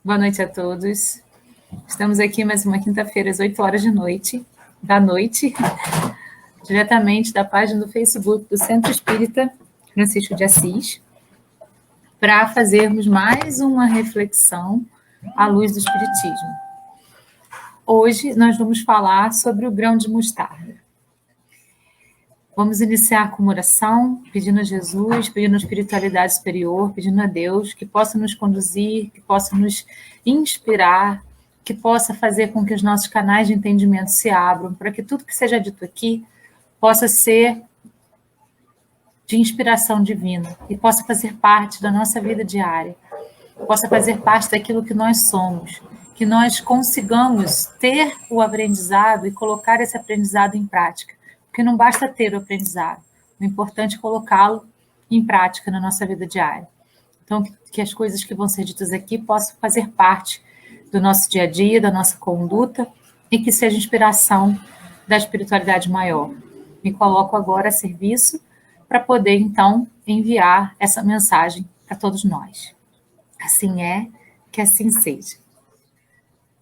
Boa noite a todos. Estamos aqui mais uma quinta-feira, às 8 horas da noite, diretamente da página do Facebook do Centro Espírita Francisco de Assis, para fazermos mais uma reflexão à luz do Espiritismo. Hoje nós vamos falar sobre o grão de mostarda. Vamos iniciar com uma oração, pedindo a Jesus, pedindo a espiritualidade superior, pedindo a Deus que possa nos conduzir, que possa nos inspirar, que possa fazer com que os nossos canais de entendimento se abram, para que tudo que seja dito aqui possa ser de inspiração divina e possa fazer parte da nossa vida diária, possa fazer parte daquilo que nós somos, que nós consigamos ter o aprendizado e colocar esse aprendizado em prática. Porque não basta ter o aprendizado, o importante é colocá-lo em prática na nossa vida diária. Então, que as coisas que vão ser ditas aqui possam fazer parte do nosso dia a dia, da nossa conduta, e que seja inspiração da espiritualidade maior. Me coloco agora a serviço para poder, então, enviar essa mensagem para todos nós. Assim é, que assim seja.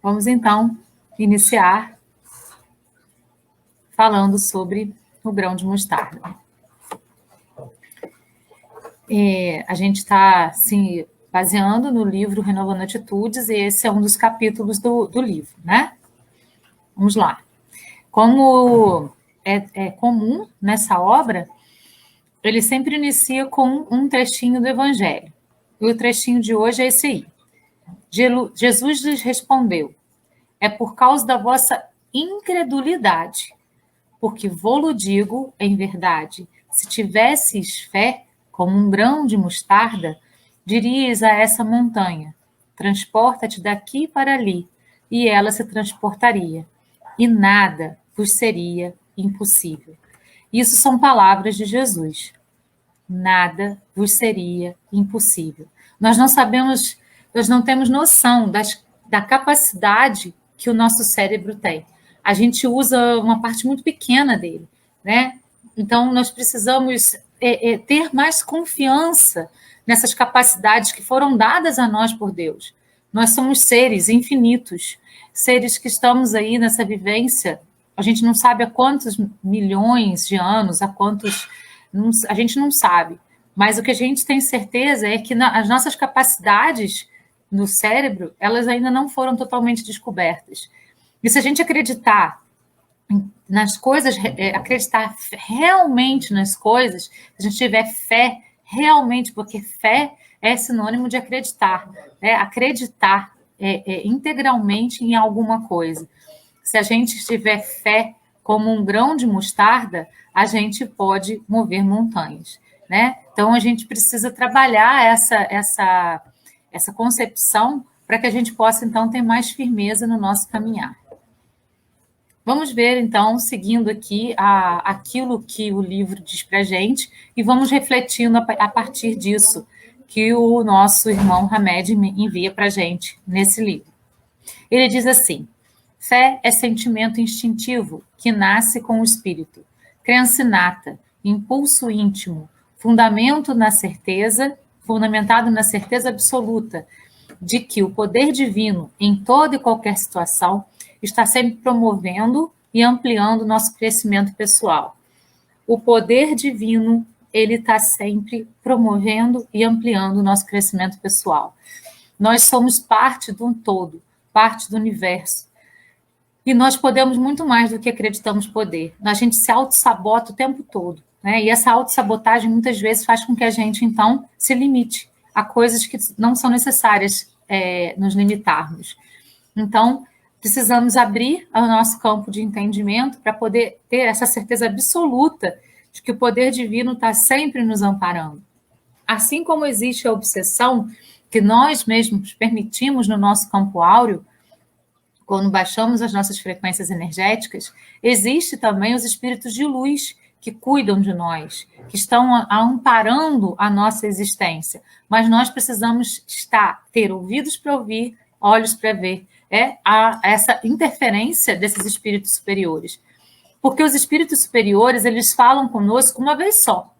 Vamos, então, iniciar falando sobre o grão de mostarda. A gente está se baseando no livro Renovando Atitudes, e esse é um dos capítulos do livro, né? Vamos lá. Como é comum nessa obra, ele sempre inicia com um trechinho do Evangelho. E o trechinho de hoje é esse aí. Jesus lhes respondeu: é por causa da vossa incredulidade. Porque vô-lo digo em verdade, se tivesses fé como um grão de mostarda, dirias a essa montanha, transporta-te daqui para ali, e ela se transportaria, e nada vos seria impossível. Isso são palavras de Jesus. Nada vos seria impossível. Nós não sabemos, nós não temos noção da capacidade que o nosso cérebro tem. A gente usa uma parte muito pequena dele, né? Então, nós precisamos ter mais confiança nessas capacidades que foram dadas a nós por Deus. Nós somos seres infinitos, seres que estamos aí nessa vivência. A gente não sabe há quantos milhões de anos, a gente não sabe. Mas o que a gente tem certeza é que as nossas capacidades no cérebro, elas ainda não foram totalmente descobertas. E se a gente acreditar nas coisas, acreditar realmente nas coisas, se a gente tiver fé realmente, porque fé é sinônimo de acreditar, acreditar integralmente em alguma coisa. Se a gente tiver fé como um grão de mostarda, a gente pode mover montanhas, né? Então, a gente precisa trabalhar essa concepção para que a gente possa, então, ter mais firmeza no nosso caminhar. Vamos ver, então, seguindo aqui aquilo que o livro diz para a gente e vamos refletindo a partir disso que o nosso irmão Hamed envia para a gente nesse livro. Ele diz assim: fé é sentimento instintivo que nasce com o espírito, crença inata, impulso íntimo, fundamentado na certeza absoluta de que o poder divino, em toda e qualquer situação, está sempre promovendo e ampliando o nosso crescimento pessoal. O poder divino, ele está sempre promovendo e ampliando o nosso crescimento pessoal. Nós somos parte de um todo, parte do universo. E nós podemos muito mais do que acreditamos poder. A gente se auto-sabota o tempo todo, né? E essa autossabotagem muitas vezes faz com que a gente, então, se limite a coisas que não são necessárias nos limitarmos. Então, precisamos abrir o nosso campo de entendimento para poder ter essa certeza absoluta de que o poder divino está sempre nos amparando. Assim como existe a obsessão que nós mesmos permitimos no nosso campo áureo, quando baixamos as nossas frequências energéticas, existe também os espíritos de luz que cuidam de nós, que estão amparando a nossa existência. Mas nós precisamos ter ouvidos para ouvir, olhos para ver, essa interferência desses espíritos superiores. Porque os espíritos superiores, eles falam conosco uma vez só.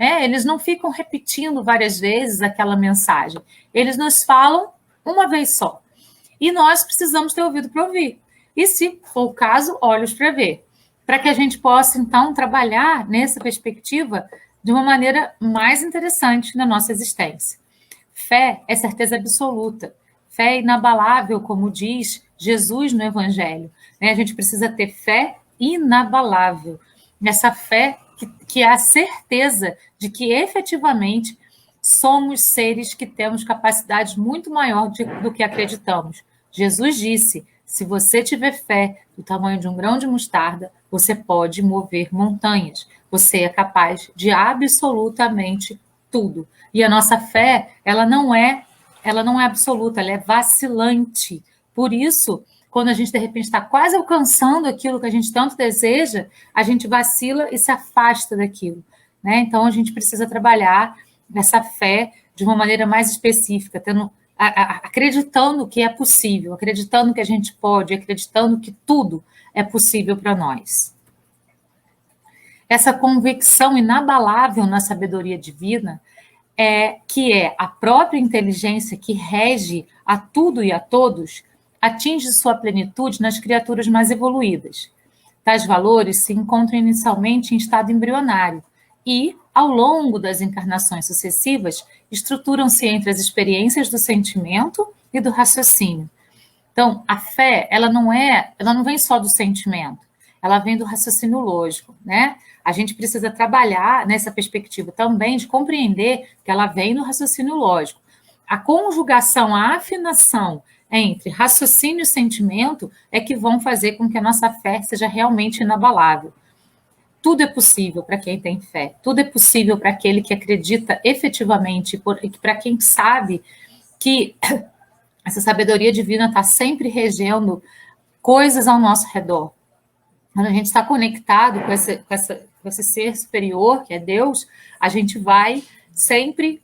Eles não ficam repetindo várias vezes aquela mensagem. Eles nos falam uma vez só. E nós precisamos ter ouvido para ouvir. E, se for o caso, olhos para ver. Para que a gente possa, então, trabalhar nessa perspectiva de uma maneira mais interessante na nossa existência. Fé é certeza absoluta. Fé é inabalável, como diz Jesus no Evangelho. A gente precisa ter fé inabalável. Essa fé que é a certeza de que, efetivamente, somos seres que temos capacidades muito maior do que acreditamos. Jesus disse: se você tiver fé do tamanho de um grão de mostarda, você pode mover montanhas. Você é capaz de absolutamente tudo. E a nossa fé, ela não é absoluta, ela é vacilante. Por isso, quando a gente, de repente, está quase alcançando aquilo que a gente tanto deseja, a gente vacila e se afasta daquilo. Então, a gente precisa trabalhar essa fé de uma maneira mais específica, acreditando que é possível, acreditando que a gente pode, acreditando que tudo é possível para nós. Essa convicção inabalável na sabedoria divina, que é a própria inteligência que rege a tudo e a todos, atinge sua plenitude nas criaturas mais evoluídas. Tais valores se encontram inicialmente em estado embrionário e, ao longo das encarnações sucessivas, estruturam-se entre as experiências do sentimento e do raciocínio. Então, a fé, ela não vem só do sentimento, ela vem do raciocínio lógico, A gente precisa trabalhar nessa perspectiva também de compreender que ela vem do raciocínio lógico. A conjugação, a afinação entre raciocínio e sentimento é que vão fazer com que a nossa fé seja realmente inabalável. Tudo é possível para quem tem fé, tudo é possível para aquele que acredita efetivamente, para quem sabe que essa sabedoria divina está sempre regendo coisas ao nosso redor. Quando a gente está conectado com esse ser superior, que é Deus, a gente vai sempre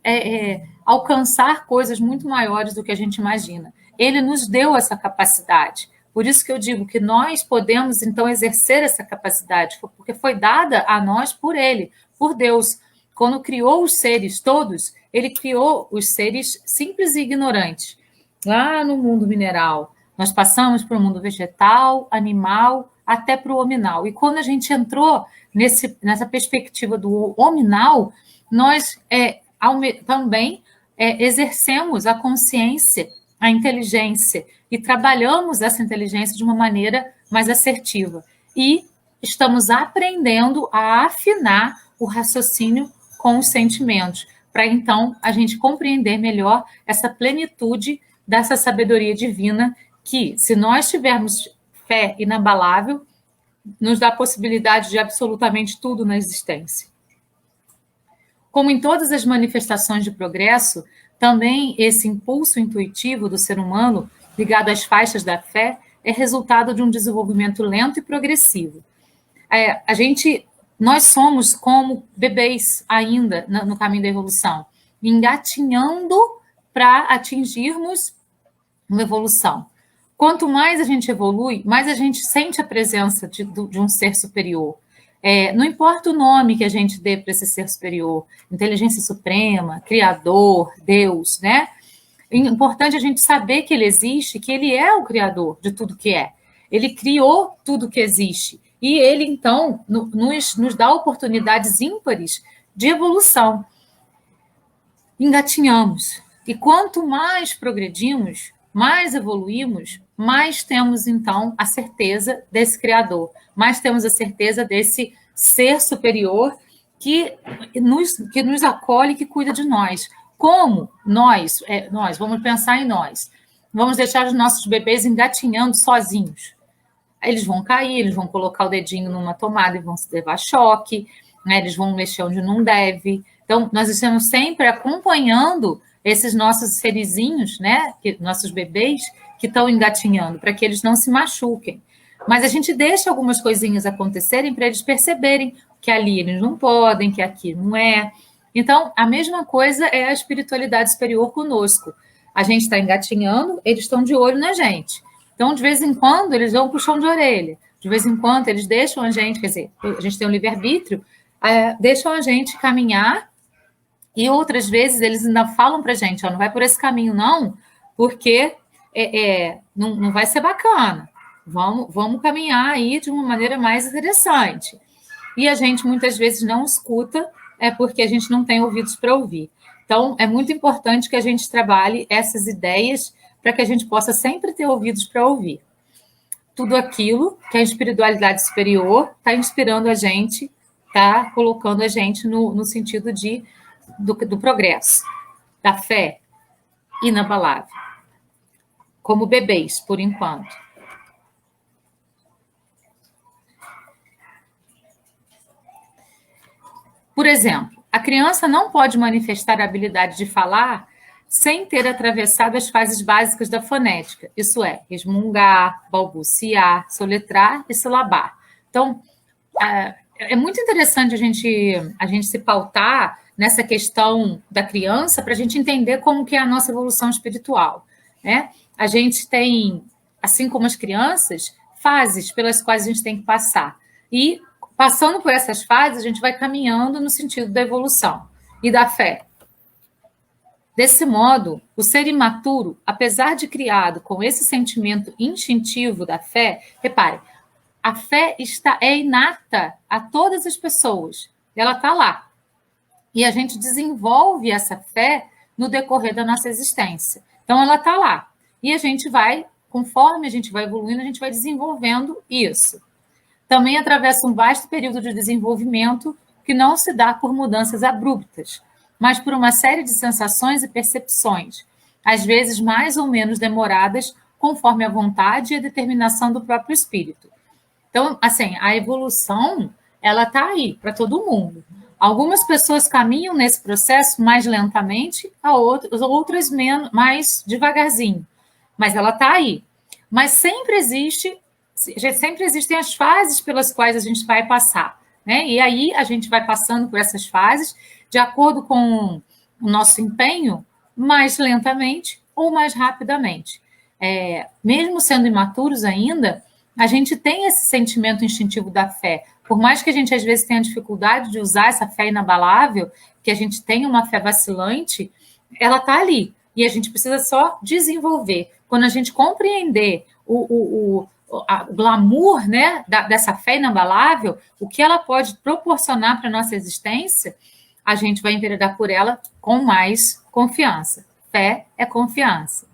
alcançar coisas muito maiores do que a gente imagina. Ele nos deu essa capacidade. Por isso que eu digo que nós podemos, então, exercer essa capacidade, porque foi dada a nós por Ele, por Deus. Quando criou os seres todos, Ele criou os seres simples e ignorantes. Lá no mundo mineral, nós passamos para o mundo vegetal, animal, até para o hominal. E quando a gente entrou nessa perspectiva do hominal, nós também exercemos a consciência, a inteligência, e trabalhamos essa inteligência de uma maneira mais assertiva. E estamos aprendendo a afinar o raciocínio com os sentimentos, para então a gente compreender melhor essa plenitude dessa sabedoria divina que, se nós tivermos fé inabalável, nos dá a possibilidade de absolutamente tudo na existência. Como em todas as manifestações de progresso, também esse impulso intuitivo do ser humano, ligado às faixas da fé, é resultado de um desenvolvimento lento e progressivo. Nós somos como bebês ainda no caminho da evolução, engatinhando para atingirmos uma evolução. Quanto mais a gente evolui, mais a gente sente a presença de um ser superior. Não importa o nome que a gente dê para esse ser superior, inteligência suprema, criador, Deus, É importante a gente saber que ele existe, que ele é o criador de tudo que é. Ele criou tudo que existe. E ele, então, nos dá oportunidades ímpares de evolução. Engatinhamos. E quanto mais progredimos, mais evoluímos, mais temos, então, a certeza desse Criador, mais temos a certeza desse ser superior que nos acolhe, que cuida de nós. Como nós, vamos pensar em nós, vamos deixar os nossos bebês engatinhando sozinhos. Eles vão cair, eles vão colocar o dedinho numa tomada e vão se levar choque, eles vão mexer onde não deve. Então, nós estamos sempre acompanhando esses nossos serizinhos, nossos bebês, que estão engatinhando, para que eles não se machuquem. Mas a gente deixa algumas coisinhas acontecerem para eles perceberem que ali eles não podem, que aqui não é. Então, a mesma coisa é a espiritualidade superior conosco. A gente está engatinhando, eles estão de olho na gente. Então, de vez em quando, eles dão um puxão de orelha. De vez em quando, eles deixam a gente, quer dizer, a gente tem um livre-arbítrio, deixam a gente caminhar, e outras vezes eles ainda falam para a gente, não vai por esse caminho não, porque não vai ser bacana. Vamos caminhar aí de uma maneira mais interessante. E a gente muitas vezes não escuta, porque a gente não tem ouvidos para ouvir. Então, é muito importante que a gente trabalhe essas ideias para que a gente possa sempre ter ouvidos para ouvir. Tudo aquilo que a espiritualidade superior está inspirando a gente, está colocando a gente no sentido do progresso, da fé inabalável. Como bebês, por enquanto. Por exemplo, a criança não pode manifestar a habilidade de falar sem ter atravessado as fases básicas da fonética, isso é, resmungar, balbuciar, soletrar e silabar. Então, é muito interessante a gente se pautar nessa questão da criança para a gente entender como que é a nossa evolução espiritual, né? A gente tem, assim como as crianças, fases pelas quais a gente tem que passar. E, passando por essas fases, a gente vai caminhando no sentido da evolução e da fé. Desse modo, o ser imaturo, apesar de criado com esse sentimento instintivo da fé, repare, a fé é inata a todas as pessoas. Ela está lá. E a gente desenvolve essa fé no decorrer da nossa existência. Então, ela está lá. E a gente vai, conforme a gente vai evoluindo, a gente vai desenvolvendo isso. Também atravessa um vasto período de desenvolvimento que não se dá por mudanças abruptas, mas por uma série de sensações e percepções, às vezes mais ou menos demoradas, conforme a vontade e a determinação do próprio espírito. Então, assim, a evolução, ela está aí para todo mundo. Algumas pessoas caminham nesse processo mais lentamente, outras mais devagarzinho, mas ela está aí. Mas sempre existem as fases pelas quais a gente vai passar, né? E aí a gente vai passando por essas fases de acordo com o nosso empenho, mais lentamente ou mais rapidamente. Mesmo sendo imaturos ainda, a gente tem esse sentimento instintivo da fé. Por mais que a gente, às vezes, tenha dificuldade de usar essa fé inabalável, que a gente tenha uma fé vacilante, ela está ali. E a gente precisa só desenvolver. Quando a gente compreender o glamour, né, dessa fé inabalável, o que ela pode proporcionar para a nossa existência, a gente vai enveredar por ela com mais confiança. Fé é confiança.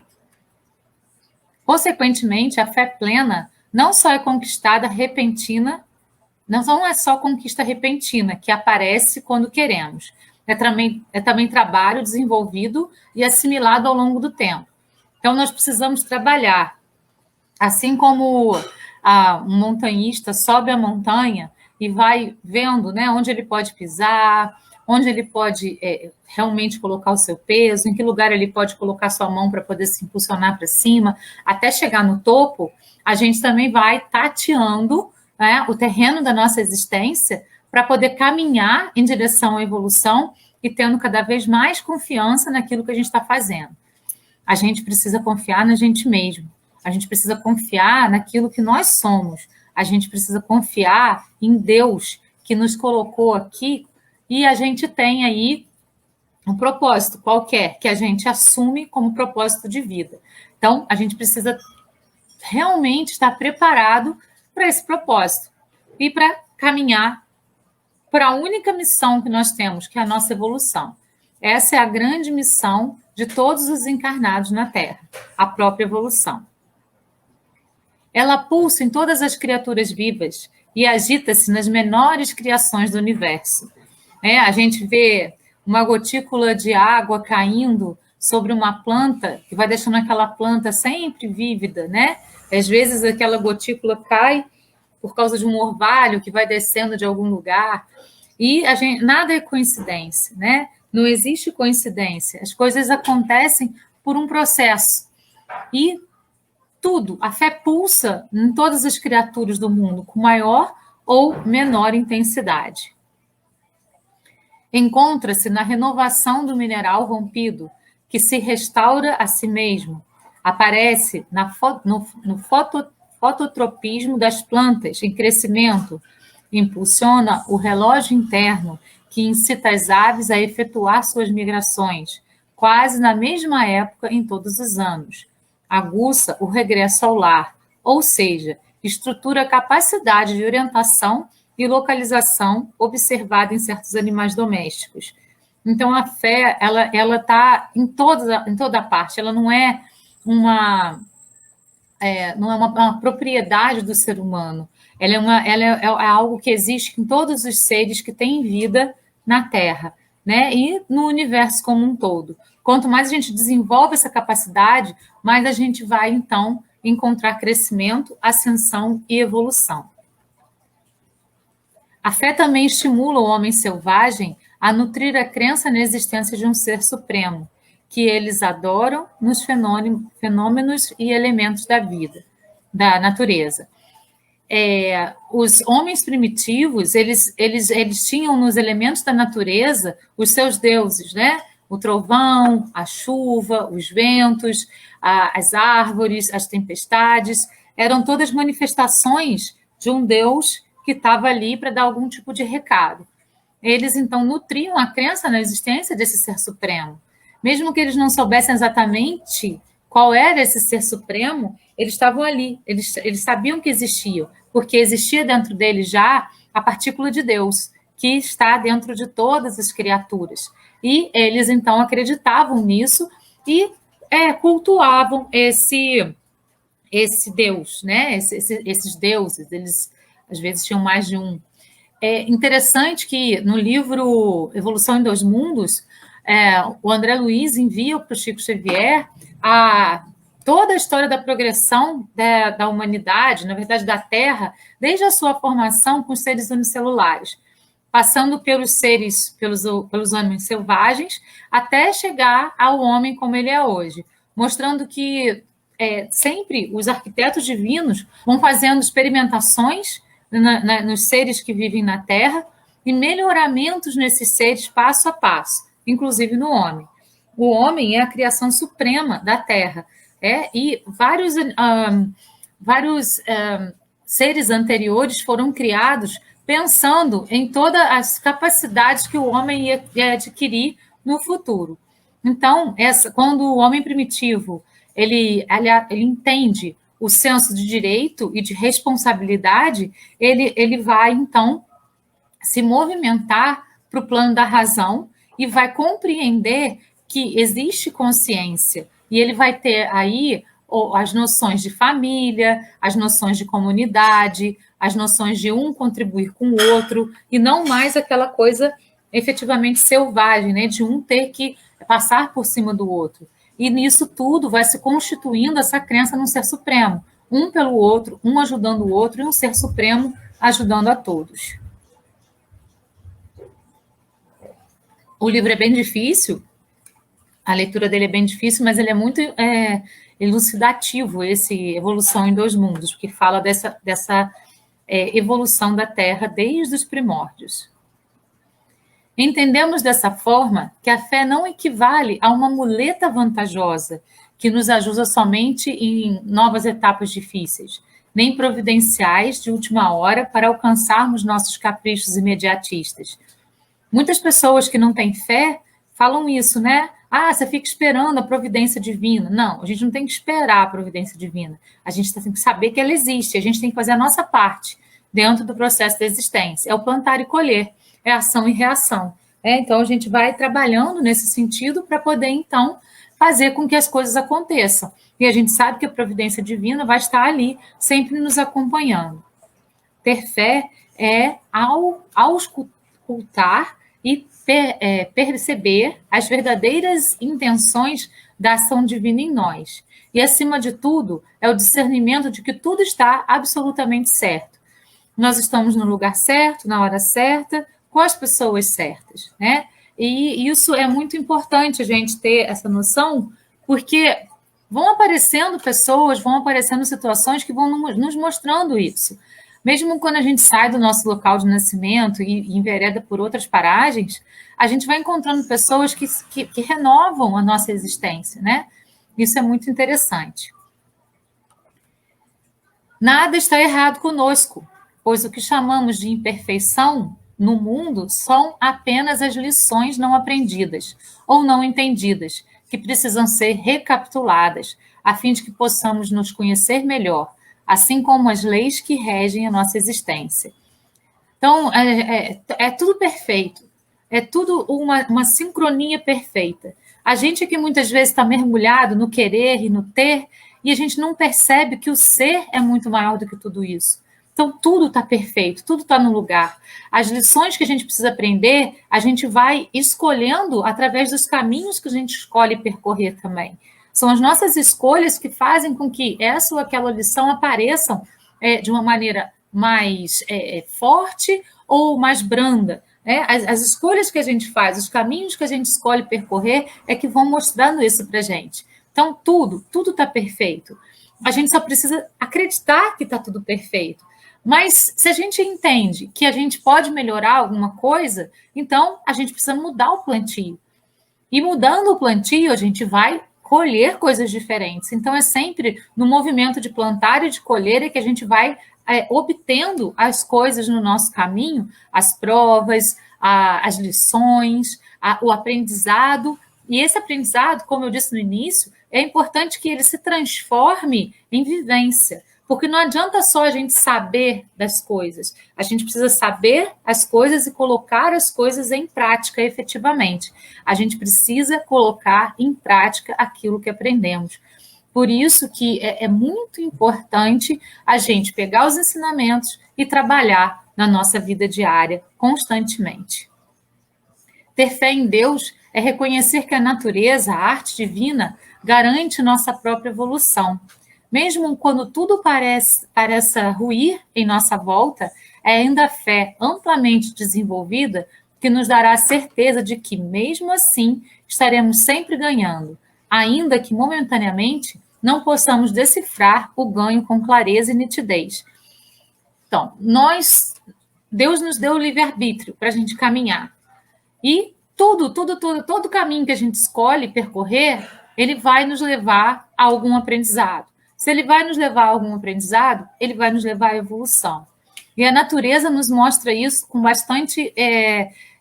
Consequentemente, a fé plena não só é conquistada repentina, não é só conquista repentina, que aparece quando queremos. É também trabalho desenvolvido e assimilado ao longo do tempo. Então, nós precisamos trabalhar. Assim como um montanhista sobe a montanha e vai vendo, né, onde ele pode pisar, onde ele pode realmente colocar o seu peso, em que lugar ele pode colocar sua mão para poder se impulsionar para cima, até chegar no topo, a gente também vai tateando, né, o terreno da nossa existência para poder caminhar em direção à evolução e tendo cada vez mais confiança naquilo que a gente está fazendo. A gente precisa confiar na gente mesmo. A gente precisa confiar naquilo que nós somos. A gente precisa confiar em Deus que nos colocou aqui e a gente tem aí um propósito qualquer que a gente assume como propósito de vida. Então, a gente precisa realmente estar preparado para esse propósito e para caminhar para a única missão que nós temos, que é a nossa evolução. Essa é a grande missão de todos os encarnados na Terra, a própria evolução. Ela pulsa em todas as criaturas vivas e agita-se nas menores criações do universo. A gente vê uma gotícula de água caindo sobre uma planta, que vai deixando aquela planta sempre vívida, né? Às vezes aquela gotícula cai por causa de um orvalho que vai descendo de algum lugar. E nada é coincidência, né? Não existe coincidência. As coisas acontecem por um processo. E tudo, a fé pulsa em todas as criaturas do mundo, com maior ou menor intensidade. Encontra-se na renovação do mineral rompido, que se restaura a si mesmo. Aparece no fototropismo das plantas em crescimento, impulsiona o relógio interno que incita as aves a efetuar suas migrações, quase na mesma época em todos os anos. Aguça o regresso ao lar, ou seja, estrutura a capacidade de orientação e localização observada em certos animais domésticos. Então, a fé, ela está em toda parte, ela não é uma propriedade do ser humano, ela é algo que existe em todos os seres que têm vida na Terra, né? E no universo como um todo. Quanto mais a gente desenvolve essa capacidade, mais a gente vai, então, encontrar crescimento, ascensão e evolução. A fé também estimula o homem selvagem a nutrir a crença na existência de um ser supremo, que eles adoram nos fenômenos e elementos da vida, da natureza. Os homens primitivos, eles tinham nos elementos da natureza os seus deuses, né? O trovão, a chuva, os ventos, as árvores, as tempestades, eram todas manifestações de um Deus que estava ali para dar algum tipo de recado. Eles, então, nutriam a crença na existência desse ser supremo. Mesmo que eles não soubessem exatamente qual era esse ser supremo, eles estavam ali, eles sabiam que existiam, porque existia dentro deles já a partícula de Deus, que está dentro de todas as criaturas. E eles, então, acreditavam nisso e cultuavam esse Deus, né? Esses deuses, eles às vezes tinham mais de um. É interessante que no livro Evolução em Dois Mundos, o André Luiz envia para o Chico Xavier toda a história da progressão da humanidade, na verdade da Terra, desde a sua formação com os seres unicelulares, passando pelos homens selvagens, até chegar ao homem como ele é hoje, mostrando que sempre os arquitetos divinos vão fazendo experimentações nos seres que vivem na Terra e melhoramentos nesses seres passo a passo, inclusive no homem. O homem é a criação suprema da Terra, e vários seres anteriores foram criados pensando em todas as capacidades que o homem ia adquirir no futuro. Então, quando o homem primitivo ele entende o senso de direito e de responsabilidade, ele vai, então, se movimentar para o plano da razão e vai compreender que existe consciência. E ele vai ter aí as noções de família, as noções de comunidade, as noções de um contribuir com o outro, e não mais aquela coisa efetivamente selvagem, né, de um ter que passar por cima do outro. E nisso tudo vai se constituindo essa crença num ser supremo, um pelo outro, um ajudando o outro, e um ser supremo ajudando a todos. O livro é bem difícil, a leitura dele é bem difícil, mas ele é muito elucidativo, esse Evolução em Dois Mundos, que fala dessa evolução da Terra desde os primórdios. Entendemos dessa forma que a fé não equivale a uma muleta vantajosa que nos ajuda somente em novas etapas difíceis, nem providenciais de última hora para alcançarmos nossos caprichos imediatistas. Muitas pessoas que não têm fé falam isso, né? Você fica esperando a providência divina. Não, a gente não tem que esperar a providência divina. A gente tem que saber que ela existe. A gente tem que fazer a nossa parte dentro do processo da existência. É o plantar e colher, é ação e reação. Então, a gente vai trabalhando nesse sentido para poder, então, fazer com que as coisas aconteçam. E a gente sabe que a providência divina vai estar ali, sempre nos acompanhando. Ter fé é auscultar e perceber as verdadeiras intenções da ação divina em nós. E, acima de tudo, é o discernimento de que tudo está absolutamente certo. Nós estamos no lugar certo, na hora certa, com as pessoas certas, né? E isso é muito importante a gente ter essa noção, porque vão aparecendo pessoas, vão aparecendo situações que vão nos mostrando isso. Mesmo quando a gente sai do nosso local de nascimento e envereda por outras paragens, a gente vai encontrando pessoas que renovam a nossa existência, né? Isso é muito interessante. Nada está errado conosco. pois o que chamamos de imperfeição no mundo são apenas as lições não aprendidas ou não entendidas, que precisam ser recapituladas, a fim de que possamos nos conhecer melhor, assim como as leis que regem a nossa existência. Então, é tudo perfeito, é tudo uma sincronia perfeita. A gente que muitas vezes está mergulhado no querer e no ter, e a gente não percebe que o ser é muito maior do que tudo isso. Então, tudo está perfeito, tudo está no lugar. As lições que a gente precisa aprender, a gente vai escolhendo através dos caminhos que a gente escolhe percorrer também. São as nossas escolhas que fazem com que essa ou aquela lição apareçam de uma maneira mais forte ou mais branda. Né? As escolhas que a gente faz, os caminhos que a gente escolhe percorrer é que vão mostrando isso para a gente. Então, tudo está perfeito. A gente só precisa acreditar que está tudo perfeito. Mas se a gente entende que a gente pode melhorar alguma coisa, então a gente precisa mudar o plantio. E mudando o plantio, a gente vai colher coisas diferentes. Então, é sempre no movimento de plantar e de colher é que a gente vai obtendo as coisas no nosso caminho, as provas, as lições, o aprendizado. E esse aprendizado, como eu disse no início, é importante que ele se transforme em vivência. Porque não adianta só a gente saber das coisas, a gente precisa saber as coisas e colocar as coisas em prática efetivamente. A gente precisa colocar em prática aquilo que aprendemos. Por isso que é muito importante a gente pegar os ensinamentos e trabalhar na nossa vida diária constantemente. Ter fé em Deus é reconhecer que a natureza, a arte divina, garante nossa própria evolução. Mesmo quando tudo pareça ruir em nossa volta, é ainda a fé amplamente desenvolvida que nos dará a certeza de que, mesmo assim, estaremos sempre ganhando, ainda que momentaneamente não possamos decifrar o ganho com clareza e nitidez. Então, Deus nos deu o livre-arbítrio para a gente caminhar. E todo caminho que a gente escolhe percorrer, ele vai nos levar a algum aprendizado. Se ele vai nos levar a algum aprendizado, ele vai nos levar à evolução. E a natureza nos mostra isso com bastante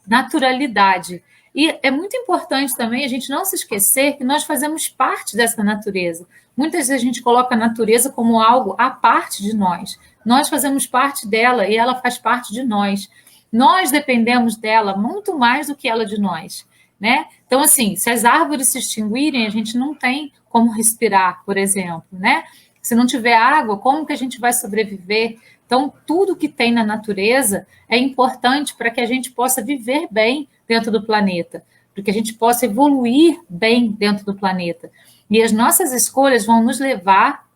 naturalidade. E é muito importante também a gente não se esquecer que nós fazemos parte dessa natureza. Muitas vezes a gente coloca a natureza como algo à parte de nós. Nós fazemos parte dela e ela faz parte de nós. Nós dependemos dela muito mais do que ela de nós. Né? Então, assim, se as árvores se extinguirem, a gente não tem como respirar, por exemplo, né? Se não tiver água, como que a gente vai sobreviver? Então, tudo que tem na natureza é importante para que a gente possa viver bem dentro do planeta, para que a gente possa evoluir bem dentro do planeta. E as nossas escolhas vão nos levar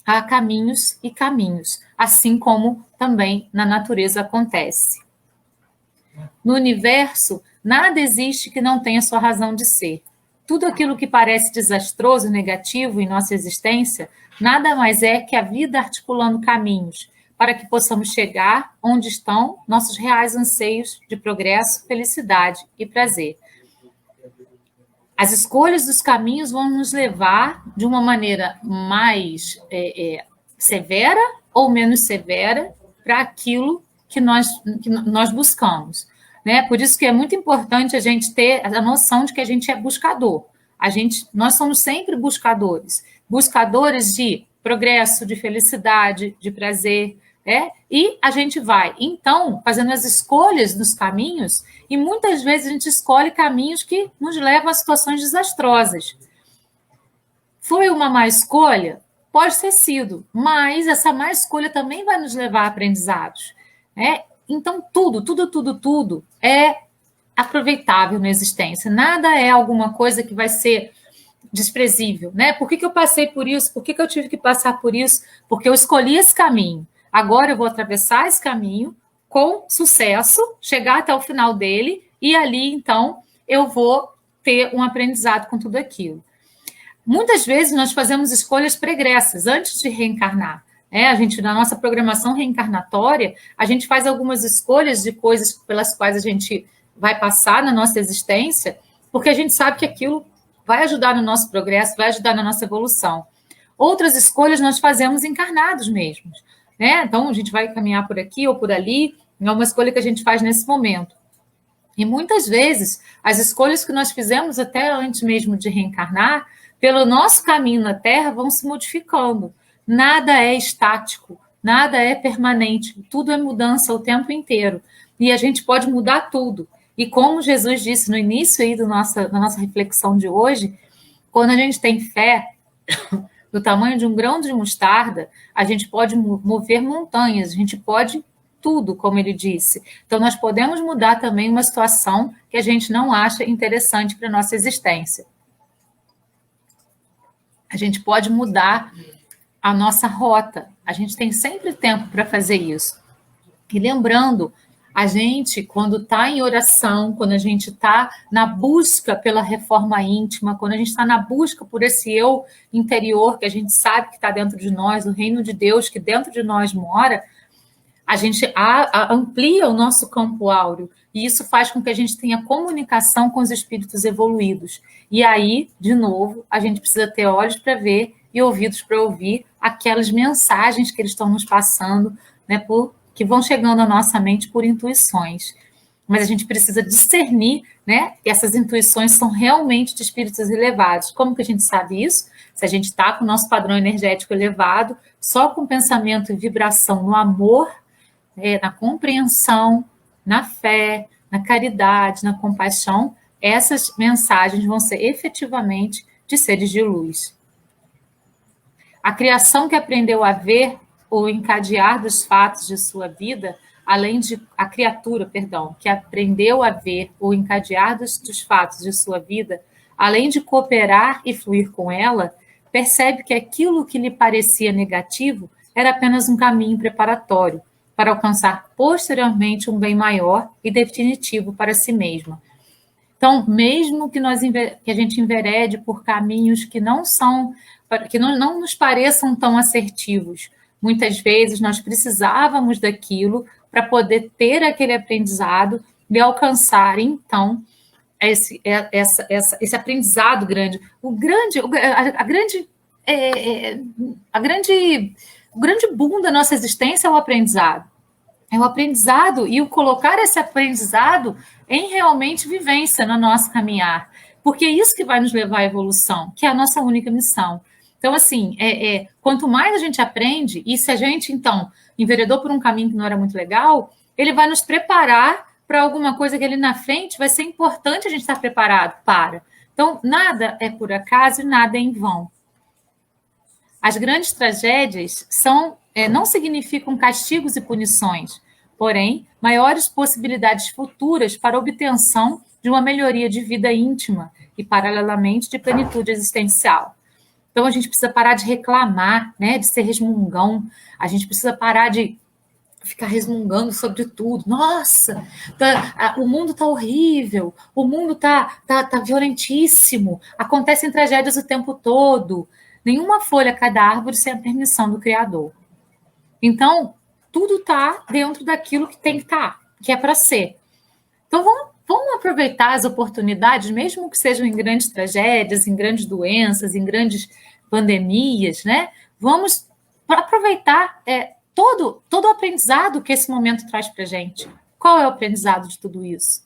a caminhos e caminhos, assim como também na natureza acontece. No universo, nada existe que não tenha sua razão de ser. Tudo aquilo que parece desastroso e negativo em nossa existência, nada mais é que a vida articulando caminhos para que possamos chegar onde estão nossos reais anseios de progresso, felicidade e prazer. As escolhas dos caminhos vão nos levar de uma maneira mais severa ou menos severa para aquilo que nós buscamos. Né? Por isso que é muito importante a gente ter a noção de que a gente é buscador. Nós somos sempre buscadores de progresso, de felicidade, de prazer, né? E a gente vai, então, fazendo as escolhas nos caminhos, e muitas vezes a gente escolhe caminhos que nos levam a situações desastrosas. Foi uma má escolha? Pode ter sido, mas essa má escolha também vai nos levar a aprendizados, né? Então, tudo é aproveitável na existência. Nada é alguma coisa que vai ser desprezível, né? Por que eu passei por isso? Por que eu tive que passar por isso? Porque eu escolhi esse caminho. Agora eu vou atravessar esse caminho com sucesso, chegar até o final dele, e ali, então, eu vou ter um aprendizado com tudo aquilo. Muitas vezes nós fazemos escolhas pregressas antes de reencarnar. Na nossa programação reencarnatória, a gente faz algumas escolhas de coisas pelas quais a gente vai passar na nossa existência, porque a gente sabe que aquilo vai ajudar no nosso progresso, vai ajudar na nossa evolução. Outras escolhas nós fazemos encarnados mesmos. né? Então, a gente vai caminhar por aqui ou por ali, é uma escolha que a gente faz nesse momento. E muitas vezes, as escolhas que nós fizemos até antes mesmo de reencarnar, pelo nosso caminho na Terra, vão se modificando. Nada é estático, nada é permanente, tudo é mudança o tempo inteiro. E a gente pode mudar tudo. E como Jesus disse no início aí da nossa reflexão de hoje, quando a gente tem fé do tamanho de um grão de mostarda, a gente pode mover montanhas, a gente pode tudo, como ele disse. Então, nós podemos mudar também uma situação que a gente não acha interessante para a nossa existência. A gente pode mudar a nossa rota. A gente tem sempre tempo para fazer isso. E lembrando, a gente, quando está em oração, quando a gente está na busca pela reforma íntima, quando a gente está na busca por esse eu interior que a gente sabe que está dentro de nós, o reino de Deus que dentro de nós mora, a gente amplia o nosso campo áureo, e isso faz com que a gente tenha comunicação com os espíritos evoluídos. E aí, de novo, a gente precisa ter olhos para ver e ouvidos para ouvir aquelas mensagens que eles estão nos passando, né, que vão chegando à nossa mente por intuições. Mas a gente precisa discernir, né, que essas intuições são realmente de espíritos elevados. Como que a gente sabe isso? Se a gente está com o nosso padrão energético elevado, só com pensamento e vibração no amor, na compreensão, na fé, na caridade, na compaixão, essas mensagens vão ser efetivamente de seres de luz. A criação que aprendeu a ver o encadear dos fatos de sua vida, a criatura, que aprendeu a ver o encadear dos fatos de sua vida, além de cooperar e fluir com ela, percebe que aquilo que lhe parecia negativo era apenas um caminho preparatório para alcançar posteriormente um bem maior e definitivo para si mesma. Então, mesmo que a gente enverede por caminhos que não nos pareçam tão assertivos, muitas vezes nós precisávamos daquilo para poder ter aquele aprendizado e alcançar, então, esse aprendizado grande. O grande boom da nossa existência é o aprendizado. É o aprendizado e o colocar esse aprendizado em realmente vivência no nosso caminhar. Porque é isso que vai nos levar à evolução, que é a nossa única missão. Então, assim, quanto mais a gente aprende, e se a gente, então, enveredou por um caminho que não era muito legal, ele vai nos preparar para alguma coisa que ali na frente vai ser importante a gente estar preparado para. Então, nada é por acaso e nada é em vão. As grandes tragédias não significam castigos e punições, porém, maiores possibilidades futuras para obtenção de uma melhoria de vida íntima e, paralelamente, de plenitude existencial. Então, a gente precisa parar de reclamar, né, de ser resmungão, a gente precisa parar de ficar resmungando sobre tudo. Nossa, o mundo está horrível, o mundo está violentíssimo, acontecem tragédias o tempo todo. Nenhuma folha cai da árvore sem a permissão do Criador. Então, tudo está dentro daquilo que tem que estar, que é para ser. Então, vamos aproveitar as oportunidades, mesmo que sejam em grandes tragédias, em grandes doenças, em grandes pandemias, né? Vamos aproveitar todo o aprendizado que esse momento traz para a gente. Qual é o aprendizado de tudo isso?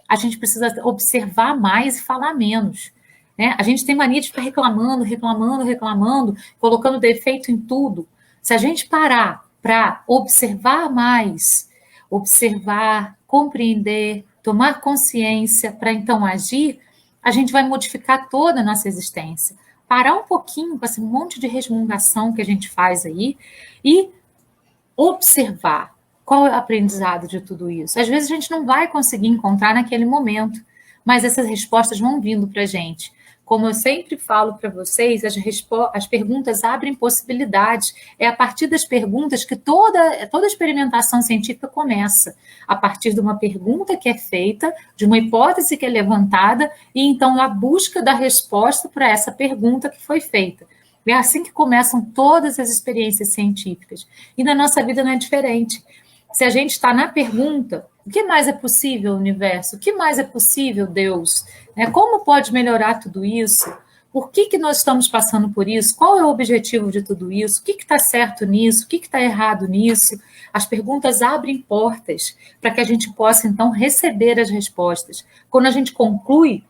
A gente precisa observar mais e falar menos. Né? A gente tem mania de ficar reclamando, colocando defeito em tudo. Se a gente parar para observar mais, observar, compreender, tomar consciência para então agir, a gente vai modificar toda a nossa existência. Parar um pouquinho com esse monte de resmungação que a gente faz aí e observar qual é o aprendizado de tudo isso. Às vezes a gente não vai conseguir encontrar naquele momento, mas essas respostas vão vindo para a gente. Como eu sempre falo para vocês, as perguntas abrem possibilidades. É a partir das perguntas que toda experimentação científica começa. A partir de uma pergunta que é feita, de uma hipótese que é levantada, e então a busca da resposta para essa pergunta que foi feita. É assim que começam todas as experiências científicas. E na nossa vida não é diferente. Se a gente está na pergunta, o que mais é possível, universo? O que mais é possível, Deus? Como pode melhorar tudo isso? Por que nós estamos passando por isso? Qual é o objetivo de tudo isso? O que está certo nisso? O que está errado nisso? As perguntas abrem portas para que a gente possa, então, receber as respostas. Quando a gente conclui,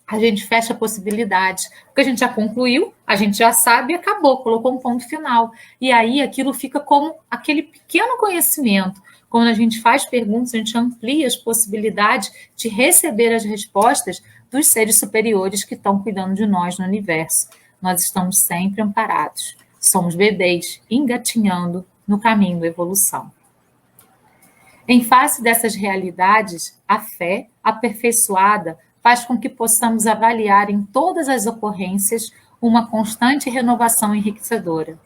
a gente fecha possibilidades. Porque a gente já concluiu, a gente já sabe e acabou, colocou um ponto final. E aí aquilo fica como aquele pequeno conhecimento. Quando a gente faz perguntas, a gente amplia as possibilidades de receber as respostas dos seres superiores que estão cuidando de nós no universo. Nós estamos sempre amparados. Somos bebês engatinhando no caminho da evolução. Em face dessas realidades, a fé aperfeiçoada faz com que possamos avaliar em todas as ocorrências uma constante renovação enriquecedora.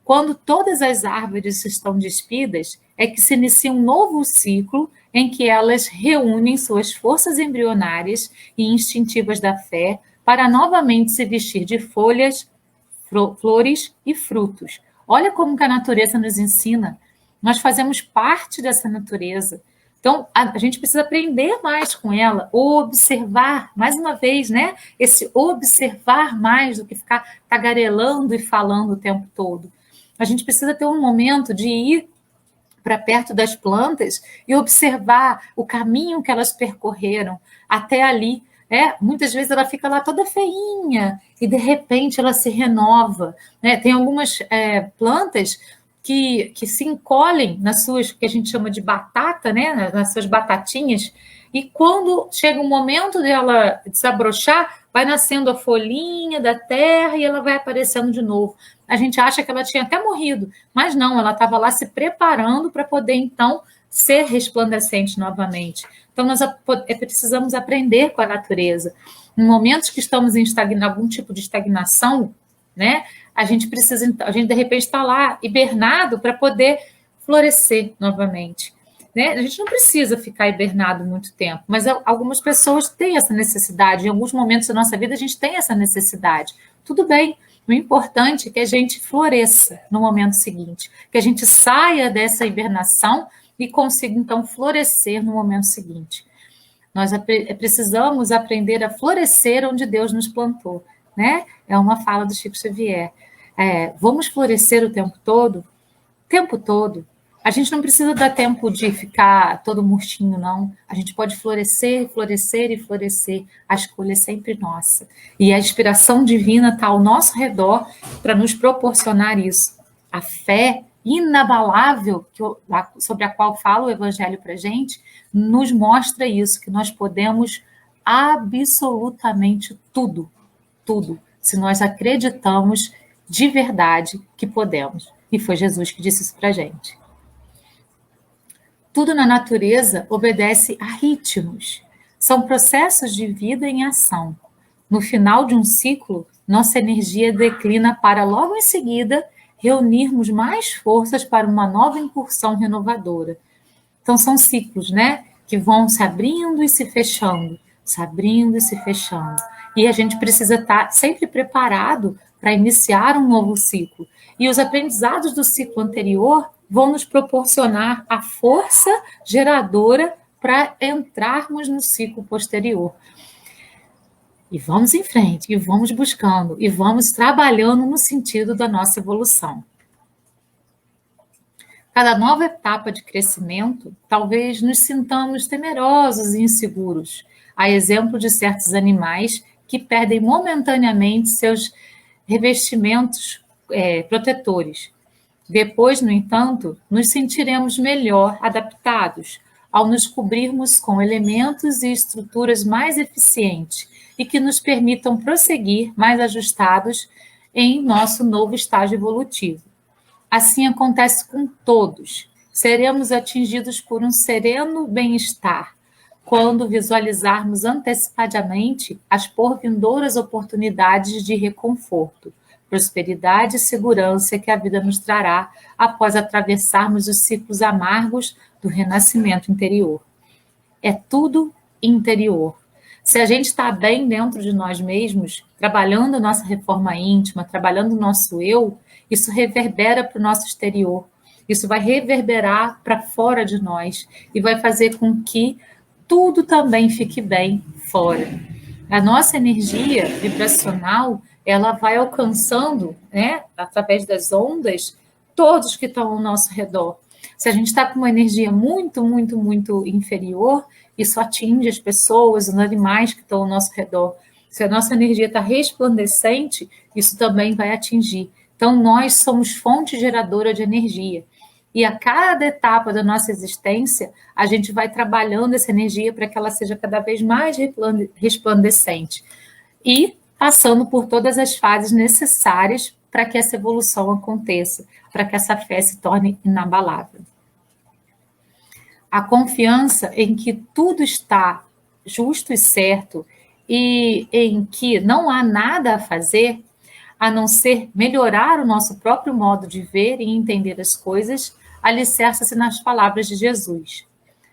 Quando todas as árvores estão despidas, é que se inicia um novo ciclo em que elas reúnem suas forças embrionárias e instintivas da fé para novamente se vestir de folhas, flores e frutos. Olha como que a natureza nos ensina. Nós fazemos parte dessa natureza. Então, a gente precisa aprender mais com ela, observar, mais uma vez, né? Esse observar mais do que ficar tagarelando e falando o tempo todo. A gente precisa ter um momento de ir para perto das plantas e observar o caminho que elas percorreram até ali. Muitas vezes ela fica lá toda feinha e, de repente, ela se renova. Né? Tem algumas plantas que se encolhem nas suas, que a gente chama de batata, né? Nas suas batatinhas, e quando chega o momento dela desabrochar, vai nascendo a folhinha da terra e ela vai aparecendo de novo. A gente acha que ela tinha até morrido, mas não, ela estava lá se preparando para poder, então, ser resplandecente novamente. Então, nós precisamos aprender com a natureza. Em momentos que estamos em algum tipo de estagnação, né? A gente de repente está lá hibernado para poder florescer novamente. Né? A gente não precisa ficar hibernado muito tempo, mas algumas pessoas têm essa necessidade. Em alguns momentos da nossa vida a gente tem essa necessidade. Tudo bem. O importante é que a gente floresça no momento seguinte, que a gente saia dessa hibernação e consiga então florescer no momento seguinte. Nós precisamos aprender a florescer onde Deus nos plantou. Né? É uma fala do Chico Xavier. Vamos florescer o tempo todo? O tempo todo. A gente não precisa dar tempo de ficar todo murchinho, não. A gente pode florescer, florescer e florescer. A escolha é sempre nossa. E a inspiração divina está ao nosso redor para nos proporcionar isso. A fé inabalável sobre a qual fala o Evangelho para a gente, nos mostra isso, que nós podemos absolutamente tudo, se nós acreditamos de verdade que podemos. E foi Jesus que disse isso para a gente. Tudo na natureza obedece a ritmos. São processos de vida em ação. No final de um ciclo, nossa energia declina para logo em seguida reunirmos mais forças para uma nova incursão renovadora. Então são ciclos, né? Que vão se abrindo e se fechando, se abrindo e se fechando. E a gente precisa estar sempre preparado para iniciar um novo ciclo. E os aprendizados do ciclo anterior vão nos proporcionar a força geradora para entrarmos no ciclo posterior. E vamos em frente, e vamos buscando, e vamos trabalhando no sentido da nossa evolução. Cada nova etapa de crescimento, talvez nos sintamos temerosos e inseguros, a exemplo de certos animais que perdem momentaneamente seus revestimentos protetores. Depois, no entanto, nos sentiremos melhor adaptados ao nos cobrirmos com elementos e estruturas mais eficientes e que nos permitam prosseguir mais ajustados em nosso novo estágio evolutivo. Assim acontece com todos. Seremos atingidos por um sereno bem-estar quando visualizarmos antecipadamente as porvindouras oportunidades de reconforto, prosperidade e segurança que a vida nos trará após atravessarmos os ciclos amargos do renascimento interior. É tudo interior. Se a gente está bem dentro de nós mesmos, trabalhando a nossa reforma íntima, trabalhando o nosso eu, isso reverbera para o nosso exterior. Isso vai reverberar para fora de nós e vai fazer com que tudo também fique bem fora. A nossa energia vibracional, ela vai alcançando, né, através das ondas, todos que estão ao nosso redor. Se a gente está com uma energia muito, muito, muito inferior, isso atinge as pessoas, os animais que estão ao nosso redor. Se a nossa energia está resplandecente, isso também vai atingir. Então, nós somos fonte geradora de energia. E a cada etapa da nossa existência, a gente vai trabalhando essa energia para que ela seja cada vez mais resplandecente. E passando por todas as fases necessárias para que essa evolução aconteça, para que essa fé se torne inabalável. A confiança em que tudo está justo e certo e em que não há nada a fazer a não ser melhorar o nosso próprio modo de ver e entender as coisas, alicerça-se nas palavras de Jesus.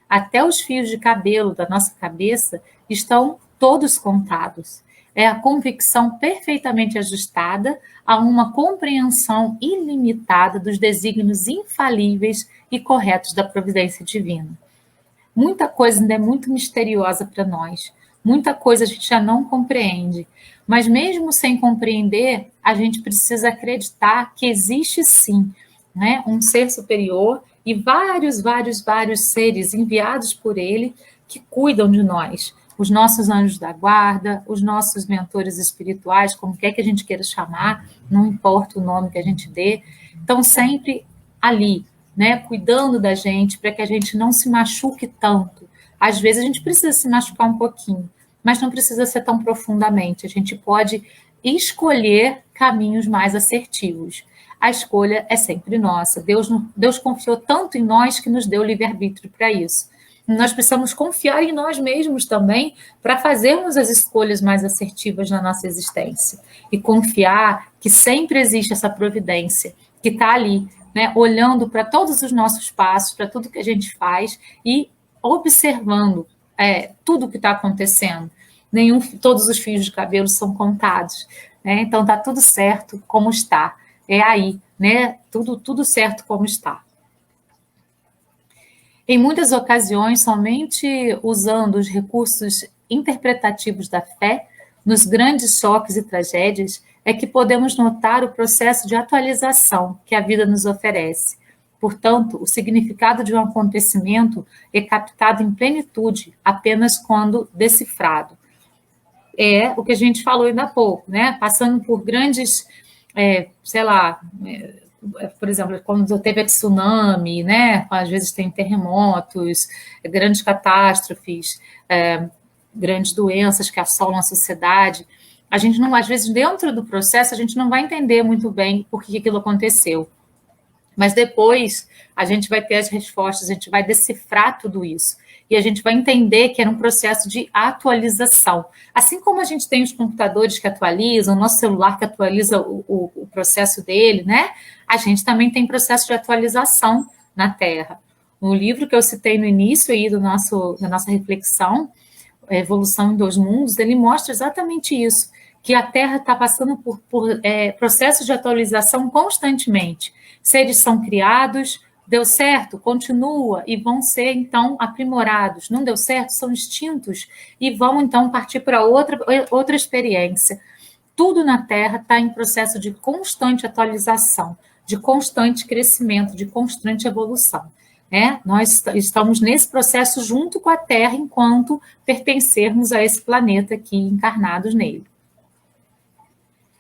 Até os fios de cabelo da nossa cabeça estão todos contados. É a convicção perfeitamente ajustada a uma compreensão ilimitada dos desígnios infalíveis e corretos da providência divina. Muita coisa ainda é muito misteriosa para nós. Muita coisa a gente já não compreende. Mas mesmo sem compreender, a gente precisa acreditar que existe sim, né, um ser superior e vários seres enviados por ele que cuidam de nós. Os nossos anjos da guarda, os nossos mentores espirituais, como quer que a gente queira chamar, não importa o nome que a gente dê, estão sempre ali, né, cuidando da gente para que a gente não se machuque tanto. Às vezes a gente precisa se machucar um pouquinho, mas não precisa ser tão profundamente. A gente pode escolher caminhos mais assertivos. A escolha é sempre nossa. Deus confiou tanto em nós que nos deu livre-arbítrio para isso. Nós precisamos confiar em nós mesmos também para fazermos as escolhas mais assertivas na nossa existência. E confiar que sempre existe essa providência que está ali, né, olhando para todos os nossos passos, para tudo que a gente faz e observando tudo o que está acontecendo. Todos os fios de cabelo são contados, né? Então está tudo certo como está. É aí, né? Tudo certo como está. Em muitas ocasiões, somente usando os recursos interpretativos da fé, nos grandes choques e tragédias, é que podemos notar o processo de atualização que a vida nos oferece. Portanto, o significado de um acontecimento é captado em plenitude apenas quando decifrado. É o que a gente falou ainda há pouco, né? Passando por grandes, por exemplo, quando teve a tsunami, né? Às vezes tem terremotos, grandes catástrofes, grandes doenças que assolam a sociedade. A gente não, às vezes, dentro do processo, a gente não vai entender muito bem por que aquilo aconteceu. Mas depois a gente vai ter as respostas, a gente vai decifrar tudo isso. E a gente vai entender que era um processo de atualização. Assim como a gente tem os computadores que atualizam, o nosso celular que atualiza o processo dele, né? A gente também tem processo de atualização na Terra. No livro que eu citei no início aí da nossa reflexão, a Evolução em Dois Mundos, ele mostra exatamente isso, que a Terra está passando por processos de atualização constantemente. Seres são criados, deu certo, continua, e vão ser, então, aprimorados. Não deu certo, são extintos, e vão, então, partir para outra experiência. Tudo na Terra está em processo de constante atualização, de constante crescimento, de constante evolução. Nós estamos nesse processo junto com a Terra, enquanto pertencermos a esse planeta aqui, encarnados nele.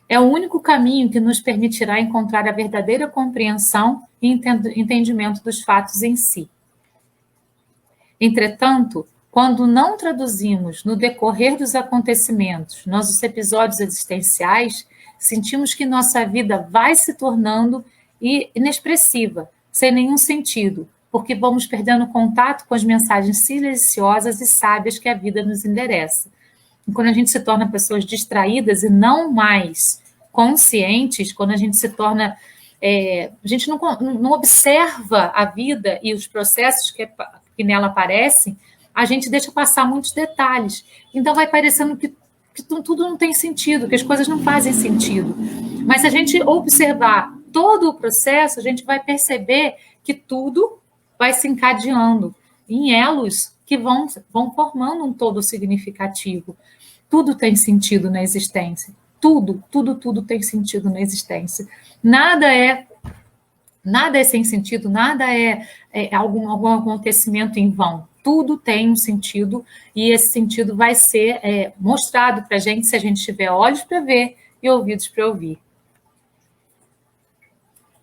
É o único caminho que nos permitirá encontrar a verdadeira compreensão e entendimento dos fatos em si. Entretanto, quando não traduzimos no decorrer dos acontecimentos nossos episódios existenciais, sentimos que nossa vida vai se tornando inexpressiva, sem nenhum sentido, porque vamos perdendo contato com as mensagens silenciosas e sábias que a vida nos endereça. E quando a gente se torna pessoas distraídas e não mais conscientes, quando a gente se torna... a gente não observa a vida e os processos que nela aparecem, a gente deixa passar muitos detalhes. Então vai parecendo que tudo não tem sentido, que as coisas não fazem sentido. Mas se a gente observar todo o processo, a gente vai perceber que tudo vai se encadeando em elos que vão formando um todo significativo. tudo tem sentido na existência. Tudo tem sentido na existência. Nada é sem sentido, nada é algum acontecimento em vão. Tudo tem um sentido e esse sentido vai ser mostrado para a gente se a gente tiver olhos para ver e ouvidos para ouvir.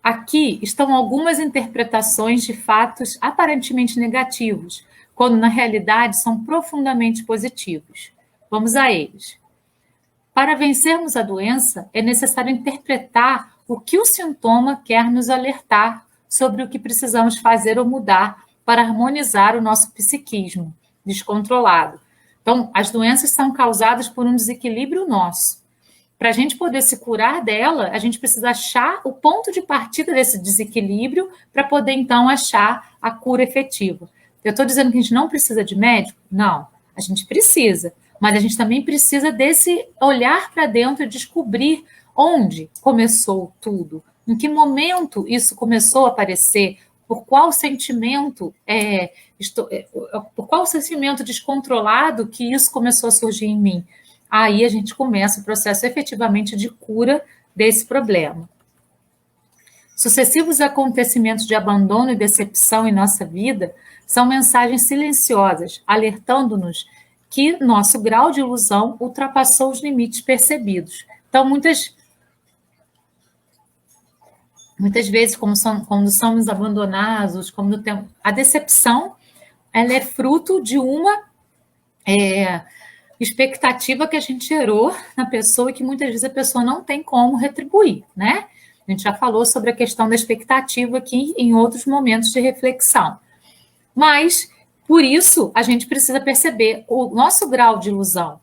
Aqui estão algumas interpretações de fatos aparentemente negativos, quando na realidade são profundamente positivos. Vamos a eles. Para vencermos a doença, é necessário interpretar o que o sintoma quer nos alertar sobre o que precisamos fazer ou mudar para harmonizar o nosso psiquismo descontrolado. Então, as doenças são causadas por um desequilíbrio nosso. Para a gente poder se curar dela, a gente precisa achar o ponto de partida desse desequilíbrio para poder, então, achar a cura efetiva. Eu estou dizendo que a gente não precisa de médico? Não, a gente precisa. Mas a gente também precisa desse olhar para dentro e descobrir onde começou tudo, em que momento isso começou a aparecer, por qual sentimento descontrolado que isso começou a surgir em mim. Aí a gente começa o processo efetivamente de cura desse problema. Sucessivos acontecimentos de abandono e decepção em nossa vida são mensagens silenciosas, alertando-nos que nosso grau de ilusão ultrapassou os limites percebidos. Então, muitas vezes, quando somos abandonados, a decepção, ela é fruto de uma expectativa que a gente gerou na pessoa e que muitas vezes a pessoa não tem como retribuir, né? A gente já falou sobre a questão da expectativa aqui em outros momentos de reflexão. Mas, por isso, a gente precisa perceber o nosso grau de ilusão.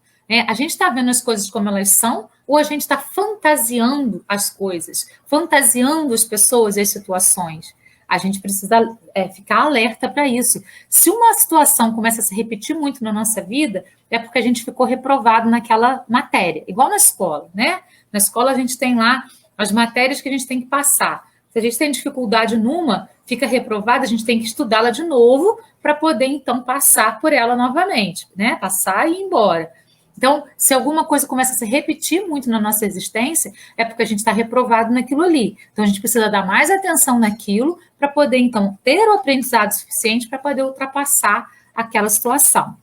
A gente está vendo as coisas como elas são ou a gente está fantasiando as coisas, fantasiando as pessoas e as situações? A gente precisa ficar alerta para isso. Se uma situação começa a se repetir muito na nossa vida, é porque a gente ficou reprovado naquela matéria. Igual na escola, né? Na escola a gente tem lá as matérias que a gente tem que passar. Se a gente tem dificuldade numa, fica reprovada, a gente tem que estudá-la de novo para poder, então, passar por ela novamente, né? Passar e ir embora. Então, se alguma coisa começa a se repetir muito na nossa existência, é porque a gente está reprovado naquilo ali. Então, a gente precisa dar mais atenção naquilo para poder, então, ter o aprendizado suficiente para poder ultrapassar aquela situação.